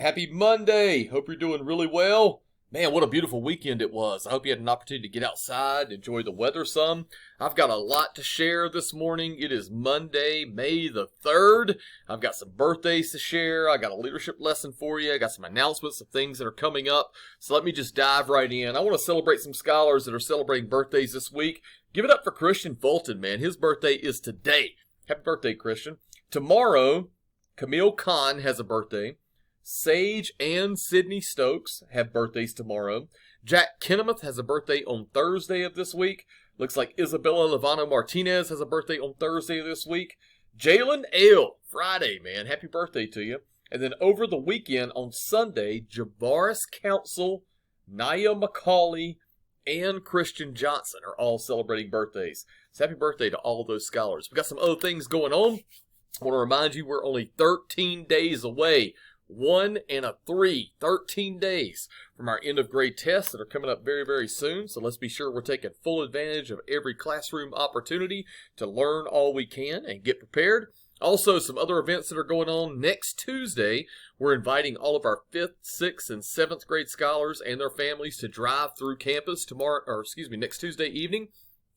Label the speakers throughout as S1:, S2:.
S1: Happy Monday! Hope you're doing really well. Man, what a beautiful weekend it was. I hope you had an opportunity to get outside, enjoy the weather some. I've got a lot to share this morning. It is Monday, May the 3rd. I've got some birthdays to share. I got a leadership lesson for you. I got some announcements of things that are coming up. So let me just dive right in. I want to celebrate some scholars that are celebrating birthdays this week. Give it up for Christian Fulton, man. His birthday is today. Happy birthday, Christian. Tomorrow, Camille Kahn has a birthday. Sage and Sydney Stokes have birthdays tomorrow. Jack Kennemuth has a birthday on Thursday of this week. Looks like Isabella Levano Martinez has a birthday on Thursday of this week. Jalen Ale, Friday, man. Happy birthday to you. And then over the weekend on Sunday, Javaris Council, Nia McCauley, and Christian Johnson are all celebrating birthdays. So happy birthday to all those scholars. We got some other things going on. I want to remind you we're only 13 days away. 1 and a 3, 13 days from our end of grade tests that are coming up very, very soon. So let's be sure we're taking full advantage of every classroom opportunity to learn all we can and get prepared. Also, some other events that are going on next Tuesday. We're inviting all of our 5th, 6th, and 7th grade scholars and their families to drive through campus next Tuesday evening.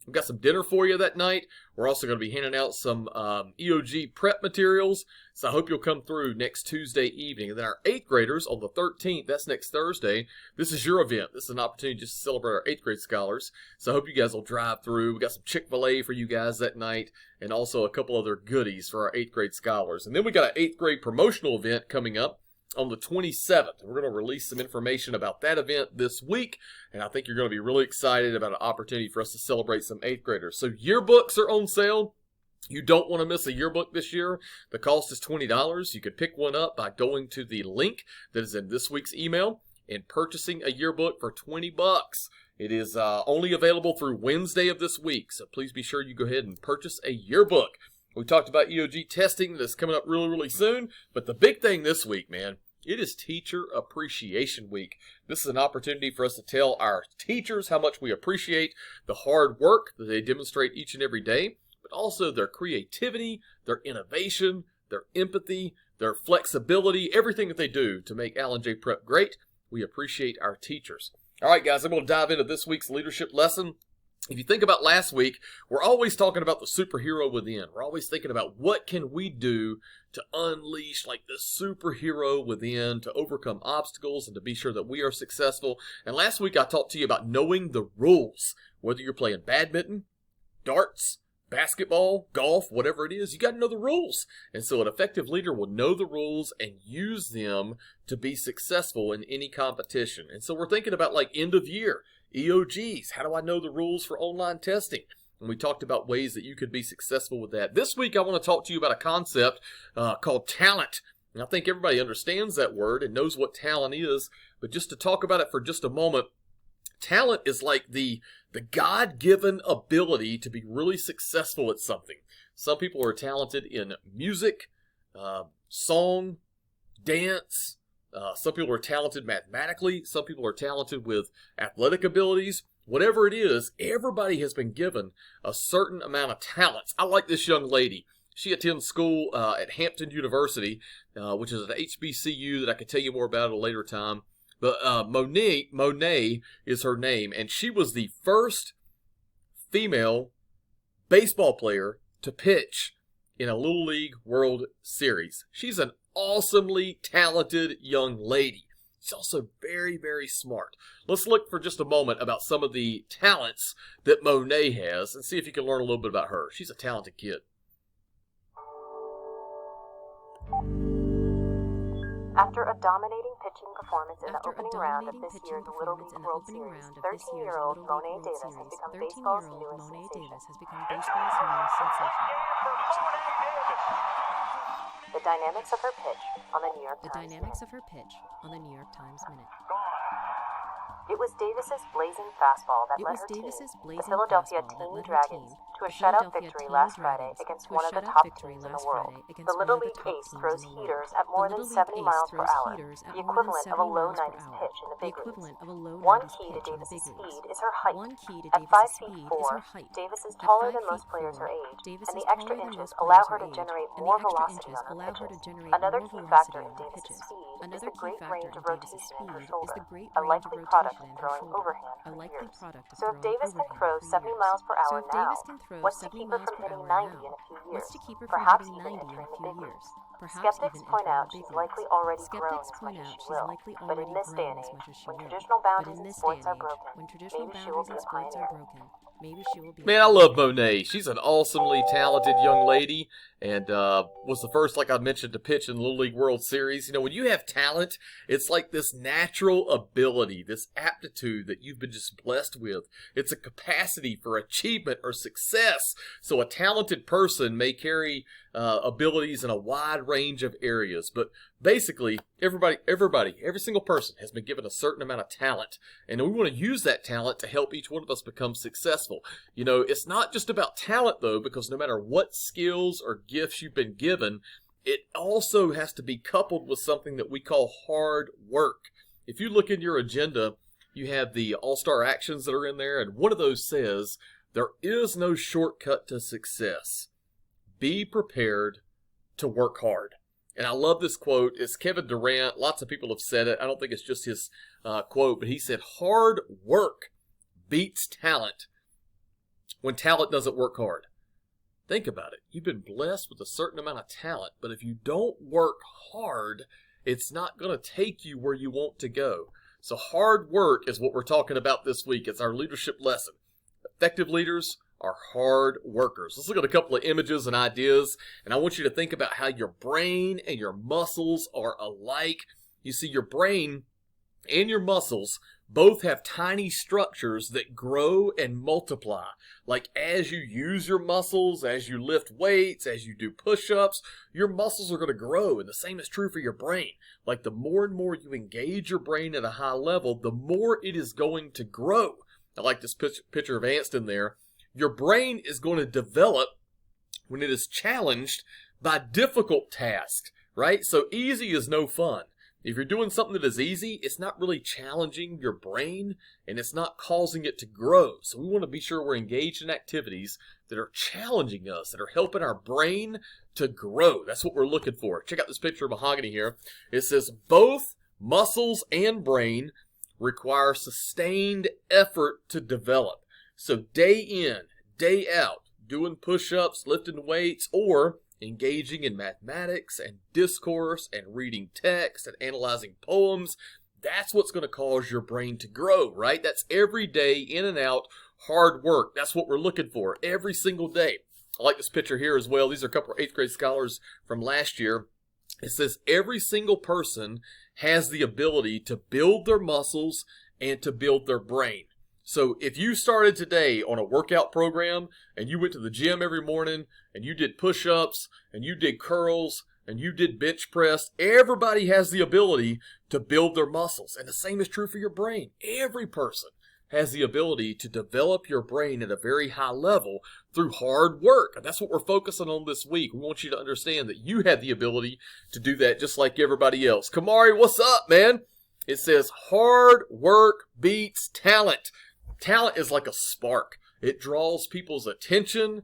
S1: We've got some dinner for you that night. We're also going to be handing out some EOG prep materials. So I hope you'll come through next Tuesday evening. And then our 8th graders on the 13th, that's next Thursday. This is your event. This is an opportunity just to celebrate our 8th grade scholars. So I hope you guys will drive through. We got some Chick-fil-A for you guys that night. And also a couple other goodies for our 8th grade scholars. And then we got an 8th grade promotional event coming up on the 27th. We're going to release some information about that event this week, and I think you're going to be really excited about an opportunity for us to celebrate some 8th graders. So yearbooks are on sale. You don't want to miss a yearbook this year. The cost is $20. You can pick one up by going to the link that is in this week's email and purchasing a yearbook for $20. It is only available through Wednesday of this week, so please be sure you go ahead and purchase a yearbook. We talked about EOG testing that's coming up really, really soon, but the big thing this week, man, it is Teacher Appreciation Week. This is an opportunity for us to tell our teachers how much we appreciate the hard work that they demonstrate each and every day, but also their creativity, their innovation, their empathy, their flexibility, everything that they do to make Allen J. Prep great. We appreciate our teachers. All right, guys, I'm going to dive into this week's leadership lesson. If you think about last week, we're always talking about the superhero within. We're always thinking about what can we do to unleash like the superhero within to overcome obstacles and to be sure that we are successful. And last week I talked to you about knowing the rules. Whether you're playing badminton, darts, basketball, golf, whatever it is, you got to know the rules. And so an effective leader will know the rules and use them to be successful in any competition. And so we're thinking about like end of year. EOGs, how do I know the rules for online testing? And we talked about ways that you could be successful with that. This week I want to talk to you about a concept called talent. And I think everybody understands that word and knows what talent is. But just to talk about it for just a moment, talent is like the God-given ability to be really successful at something. Some people are talented in music, song, dance. Some people are talented mathematically. Some people are talented with athletic abilities. Whatever it is, everybody has been given a certain amount of talents. I like this young lady. She attends school at Hampton University, which is an HBCU that I could tell you more about at a later time. But Monet is her name, and she was the first female baseball player to pitch in a Little League World Series. She's an awesomely talented young lady. She's also very, very smart. Let's look for just a moment about some of the talents that Monet has and see if you can learn a little bit about her. She's a talented kid.
S2: After a dominating pitching performance in the opening round of this year's Little League World Series, 13-year-old Monet Davis has become baseball's newest sensation. The dynamics of her pitch on the New York Times Minute. It was Davis's blazing fastball that led her team, the Philadelphia Teen Dragons, to a shutout victory last Friday against one of the top teams in the world. The Little League ace throws heaters at more than 70 miles per hour, the equivalent of a low 90s pitch in the big leagues. One key to Davis's speed is her height. At 5 feet 4, Davis is taller than most players her age, and the extra inches allow her to generate more velocity on her pitches. Another key factor in Davis's speed is the great range of rotation in her shoulder, a likely product of throwing overhand for years. So if Davis can throw 70 miles per hour now, what's to keep her from hitting 90 in a few years? Perhaps even entering the big leagues. Skeptics point out she's likely already grown as much as she will, but in this day and age, when traditional boundaries in sports are broken, maybe she will be a pioneer.
S1: Man, I love Monet. She's an awesomely talented young lady and was the first, like I mentioned, to pitch in the Little League World Series. You know, when you have talent, it's like this natural ability, this aptitude that you've been just blessed with. It's a capacity for achievement or success. So a talented person may carry abilities in a wide range of areas, but basically, every single person has been given a certain amount of talent, and we want to use that talent to help each one of us become successful. You know, it's not just about talent, though, because no matter what skills or gifts you've been given, it also has to be coupled with something that we call hard work. If you look in your agenda, you have the all-star actions that are in there, and one of those says, there is no shortcut to success. Be prepared to work hard. And I love this quote. It's Kevin Durant. Lots of people have said it. I don't think it's just his quote, but he said, hard work beats talent when talent doesn't work hard. Think about it. You've been blessed with a certain amount of talent, but if you don't work hard, it's not going to take you where you want to go. So hard work is what we're talking about this week. It's our leadership lesson. Effective leaders are hard workers. Let's look at a couple of images and ideas, and I want you to think about how your brain and your muscles are alike. You see, your brain and your muscles both have tiny structures that grow and multiply. Like as you use your muscles, as you lift weights, as you do push-ups, your muscles are going to grow, and the same is true for your brain. Like the more and more you engage your brain at a high level, the more it is going to grow. I like this picture of Anston there. Your brain is going to develop when it is challenged by difficult tasks, right? So easy is no fun. If you're doing something that is easy, it's not really challenging your brain and it's not causing it to grow. So we want to be sure we're engaged in activities that are challenging us, that are helping our brain to grow. That's what we're looking for. Check out this picture of mahogany here. It says both muscles and brain require sustained effort to develop. So day in, day out, doing push-ups, lifting weights, or engaging in mathematics and discourse and reading text and analyzing poems, that's what's going to cause your brain to grow, right? That's every day, in and out, hard work. That's what we're looking for every single day. I like this picture here as well. These are a couple of 8th grade scholars from last year. It says every single person has the ability to build their muscles and to build their brain. So if you started today on a workout program and you went to the gym every morning and you did push-ups and you did curls and you did bench press, everybody has the ability to build their muscles. And the same is true for your brain. Every person has the ability to develop your brain at a very high level through hard work. And that's what we're focusing on this week. We want you to understand that you have the ability to do that just like everybody else. Kamari, what's up, man? It says hard work beats talent. Talent is like a spark. It draws people's attention.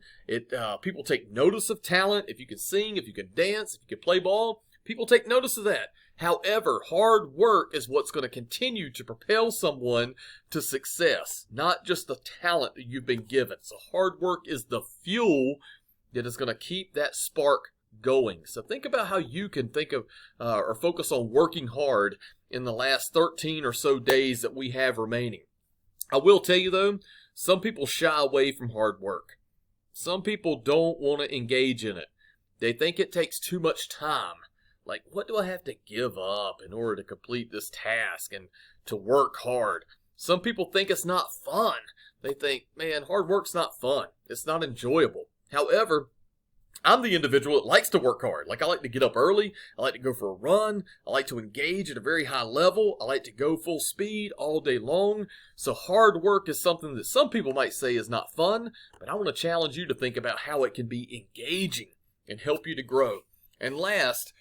S1: People take notice of talent. If you can sing, if you can dance, if you can play ball, people take notice of that. However, hard work is what's going to continue to propel someone to success, not just the talent that you've been given. So hard work is the fuel that is going to keep that spark going. So think about how you can think of or focus on working hard in the last 13 or so days that we have remaining. I will tell you, though, some people shy away from hard work. Some people don't want to engage in it. They think it takes too much time. Like, what do I have to give up in order to complete this task and to work hard? Some people think it's not fun. They think, man, hard work's not fun. It's not enjoyable. However, I'm the individual that likes to work hard. Like, I like to get up early. I like to go for a run. I like to engage at a very high level. I like to go full speed all day long. So hard work is something that some people might say is not fun, but I want to challenge you to think about how it can be engaging and help you to grow. And last,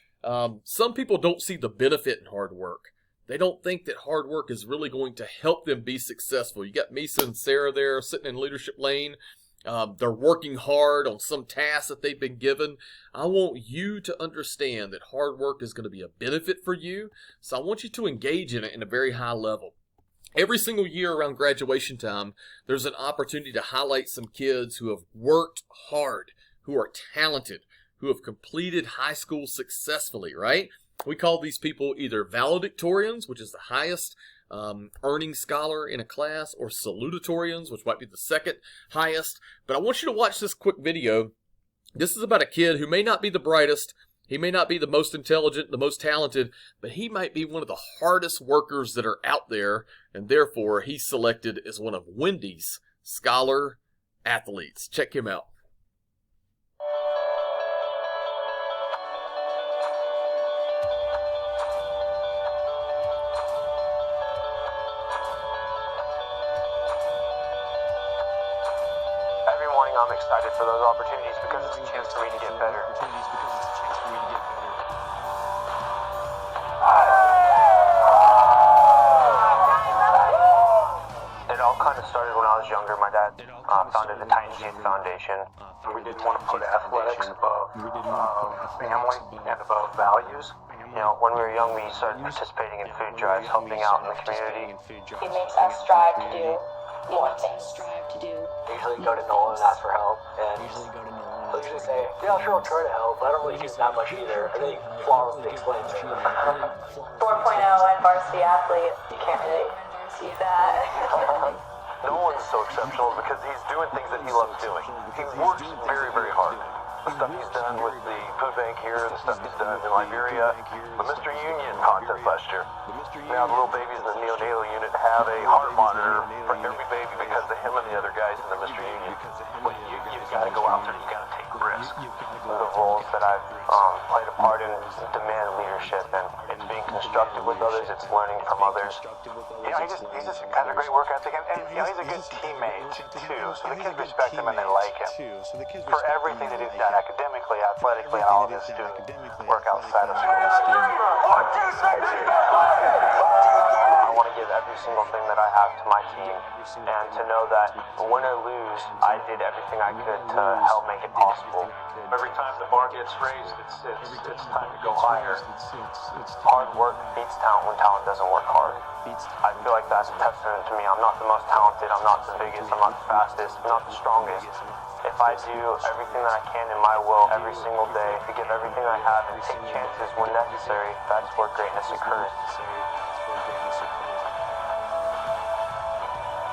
S1: some people don't see the benefit in hard work. They don't think that hard work is really going to help them be successful. You got Misa and Sarah there sitting in leadership lane. they're working hard on some task that they've been given. I want you to understand that hard work is going to be a benefit for you. So I want you to engage in it in a very high level. Every single year around graduation time, there's an opportunity to highlight some kids who have worked hard, who are talented, who have completed high school successfully, right? We call these people either valedictorians, which is the highest earning scholar in a class, or salutatorians, which might be the second highest. But I want you to watch this quick video. This is about a kid who may not be the brightest, he may not be the most intelligent, the most talented, but he might be one of the hardest workers that are out there, and therefore he's selected as one of Wendy's scholar athletes. Check him out.
S3: Every morning I'm excited for those opportunities because it's a chance for me to get better. It all kind of started when I was younger. My dad founded the Titans Youth Foundation. We didn't want to put athletics above family and above values. You know, when we were young, we started participating in food drives, helping out in the community.
S4: It makes us strive to do more things.
S3: I usually go to Nolan and ask for help, and he'll usually say, yeah, sure, I'll try to help, but I don't really do that much either. And then he flawlessly explains it.
S4: 4.0 and varsity athlete, you can't really see that.
S3: Nolan's so exceptional because he's doing things that he loves doing. He works very, very hard. The stuff he's done with the food bank here, the stuff he's done in Liberia, the Mr. Union contest last year. Now the little babies in the neonatal unit have a heart monitor for every baby because of him and the other guys in the Mr. Union. But you've got to go out there, you've got to take risks. The roles that I've played a part in demand leadership, and it's being constructive with others, it's learning from others. You know, he just has a great work ethic, and you know, he's a good teammate too, so the kids respect him and they like him for everything that he's done academically, athletically, and all of his student work outside of school. I want to give every single thing that I have to my team, and to know that win or lose, I did everything I could to help make it possible. Every time the bar gets raised, it's time to go higher. Hard work beats talent when talent doesn't work hard. I feel like that's a testament to me. I'm not the most talented, I'm not the biggest, I'm not the fastest, I'm not the strongest. If I do everything that I can in my will every single day to give everything I have and take chances when necessary, that's where greatness occurs.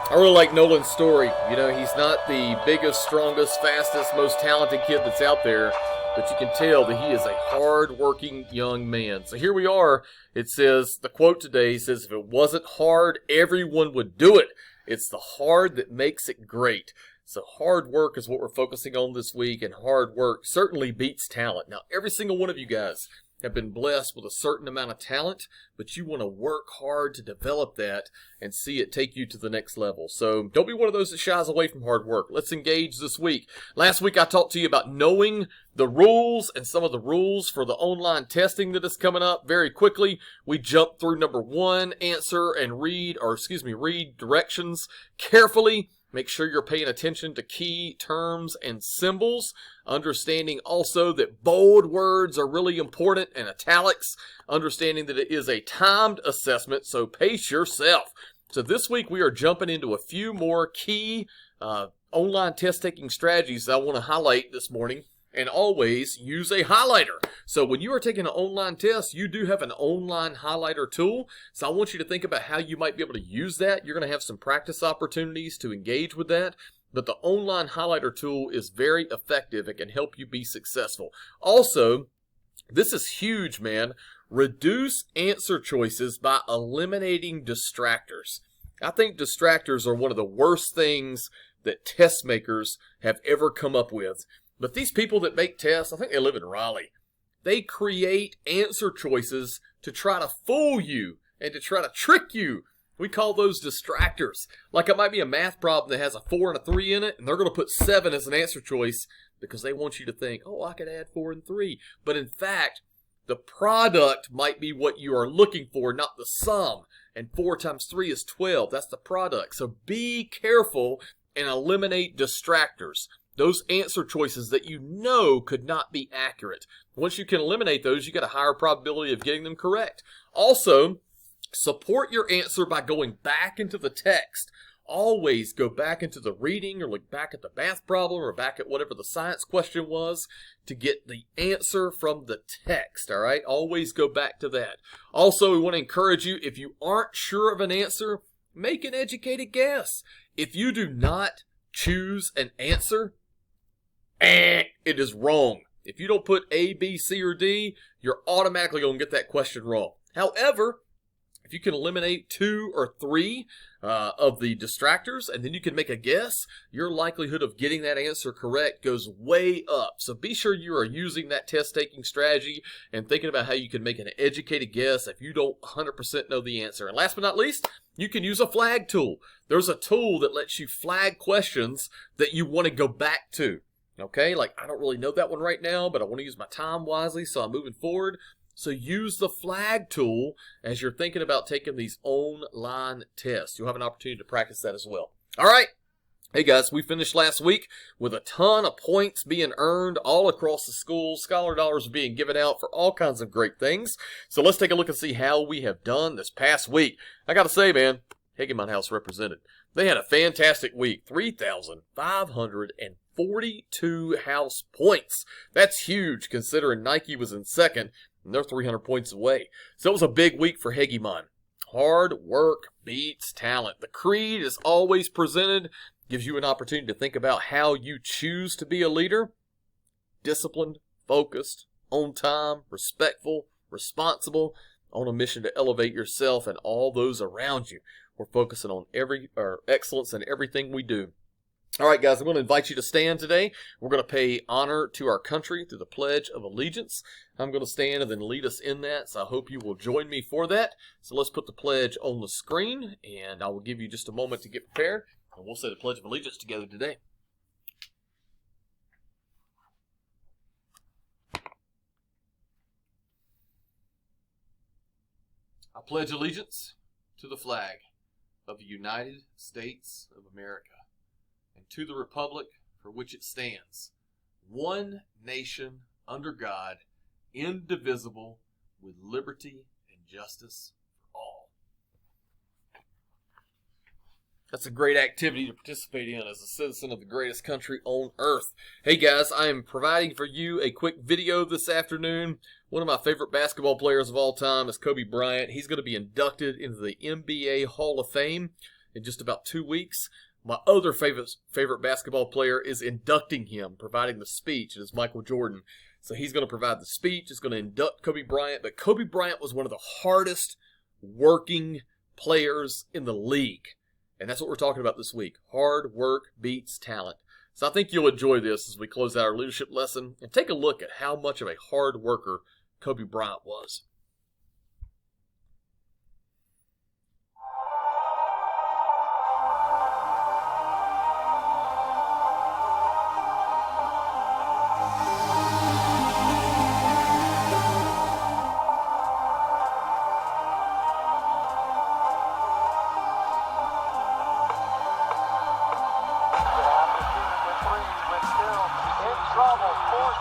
S1: I really like Nolan's story. You know, he's not the biggest, strongest, fastest, most talented kid that's out there, but you can tell that he is a hard-working young man. So here we are. It says, the quote today says, if it wasn't hard, everyone would do it. It's the hard that makes it great. So hard work is what we're focusing on this week, and hard work certainly beats talent. Now, every single one of you guys have been blessed with a certain amount of talent, but you want to work hard to develop that and see it take you to the next level. So don't be one of those that shies away from hard work. Let's engage this week. Last week I talked to you about knowing the rules and some of the rules for the online testing that is coming up. Very quickly, we jumped through number 1, answer and read directions carefully. Make sure you're paying attention to key terms and symbols. Understanding also that bold words are really important, and italics. Understanding that it is a timed assessment, so pace yourself. So this week we are jumping into a few more key online test taking strategies that I want to highlight this morning. And always use a highlighter. So when you are taking an online test, you do have an online highlighter tool. So I want you to think about how you might be able to use that. You're going to have some practice opportunities to engage with that. But the online highlighter tool is very effective. It can help you be successful. Also, this is huge, man. Reduce answer choices by eliminating distractors. I think distractors are one of the worst things that test makers have ever come up with. But these people that make tests, I think they live in Raleigh. They create answer choices to try to fool you and to try to trick you. We call those distractors. Like it might be a math problem that has a 4 and a 3 in it, and they're going to put 7 as an answer choice because they want you to think, oh, I could add 4 and 3. But in fact, the product might be what you are looking for, not the sum. And 4 times 3 is 12. That's the product. So be careful and eliminate distractors. Those answer choices that you know could not be accurate. Once you can eliminate those, you get a higher probability of getting them correct. Also, support your answer by going back into the text. Always go back into the reading or look back at the math problem or back at whatever the science question was to get the answer from the text, all right? Always go back to that. Also, we want to encourage you, if you aren't sure of an answer, make an educated guess. If you do not choose an answer, it is wrong. If you don't put A, B, C, or D, you're automatically going to get that question wrong. However, if you can eliminate 2 or 3 of the distractors, and then you can make a guess, your likelihood of getting that answer correct goes way up. So be sure you are using that test-taking strategy and thinking about how you can make an educated guess if you don't 100% know the answer. And last but not least, you can use a flag tool. There's a tool that lets you flag questions that you want to go back to. Okay, like I don't really know that one right now, but I want to use my time wisely, so I'm moving forward. So use the flag tool as you're thinking about taking these online tests. You'll have an opportunity to practice that as well. All right. Hey guys, we finished last week with a ton of points being earned all across the school. Scholar dollars are being given out for all kinds of great things. So let's take a look and see how we have done this past week. I got to say, man, Hegemon House represented. They had a fantastic week. 3,542 house points. That's huge considering Nike was in second and they're 300 points away. So it was a big week for Hegemon. Hard work beats talent. The creed is always presented. Gives you an opportunity to think about how you choose to be a leader. Disciplined, focused, on time, respectful, responsible, on a mission to elevate yourself and all those around you. We're focusing on excellence in everything we do. All right, guys, I'm going to invite you to stand today. We're going to pay honor to our country through the Pledge of Allegiance. I'm going to stand and then lead us in that, so I hope you will join me for that. So let's put the pledge on the screen, and I will give you just a moment to get prepared, and we'll say the Pledge of Allegiance together today. I pledge allegiance to the flag of the United States of America, and to the republic for which it stands, one nation under God, indivisible, with liberty and justice for all. That's a great activity to participate in as a citizen of the greatest country on earth. Hey guys, I am providing for you a quick video this afternoon. One of my favorite basketball players of all time is Kobe Bryant. He's going to be inducted into the NBA Hall of Fame in just about 2 weeks. My other favorite basketball player is inducting him, providing the speech. It is Michael Jordan. So he's going to provide the speech. He's going to induct Kobe Bryant. But Kobe Bryant was one of the hardest working players in the league. And that's what we're talking about this week. Hard work beats talent. So I think you'll enjoy this as we close out our leadership lesson and take a look at how much of a hard worker Kobe Bryant was.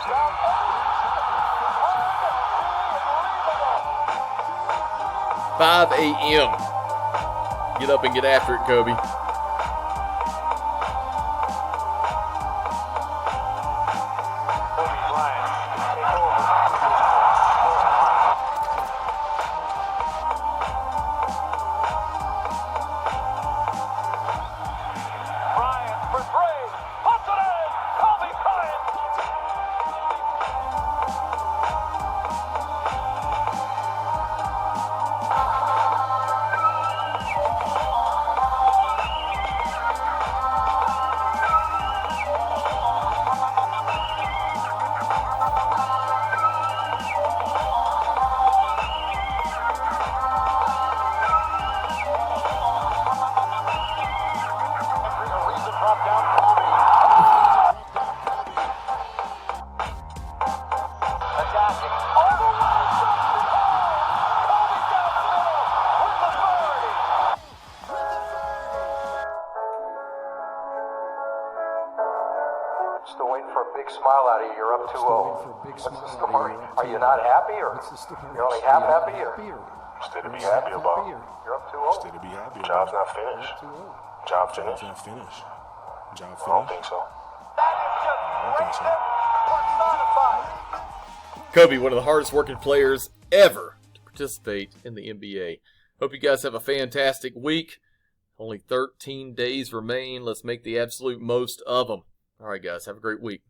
S3: Trouble,
S1: 5 a.m. Get up and get after it, Kobe.
S3: Kobe Bryant, take over. Bryant for three. Puts it in. Kobe Bryant. smile out of you. You're up 2-0. What's the story? Are you not happy, or you're only half happy, or?
S5: Still to be happy about.
S3: You're up 2-0.
S5: Still to be happy about.
S3: Job's not finished. Job finished?
S5: Job finished. Job
S3: I don't think
S5: finished.
S3: so.
S5: I don't think so.
S1: Kobe, one of the hardest working players ever to participate in the NBA. Hope you guys have a fantastic week. Only 13 days remain. Let's make the absolute most of them. All right, guys, have a great week.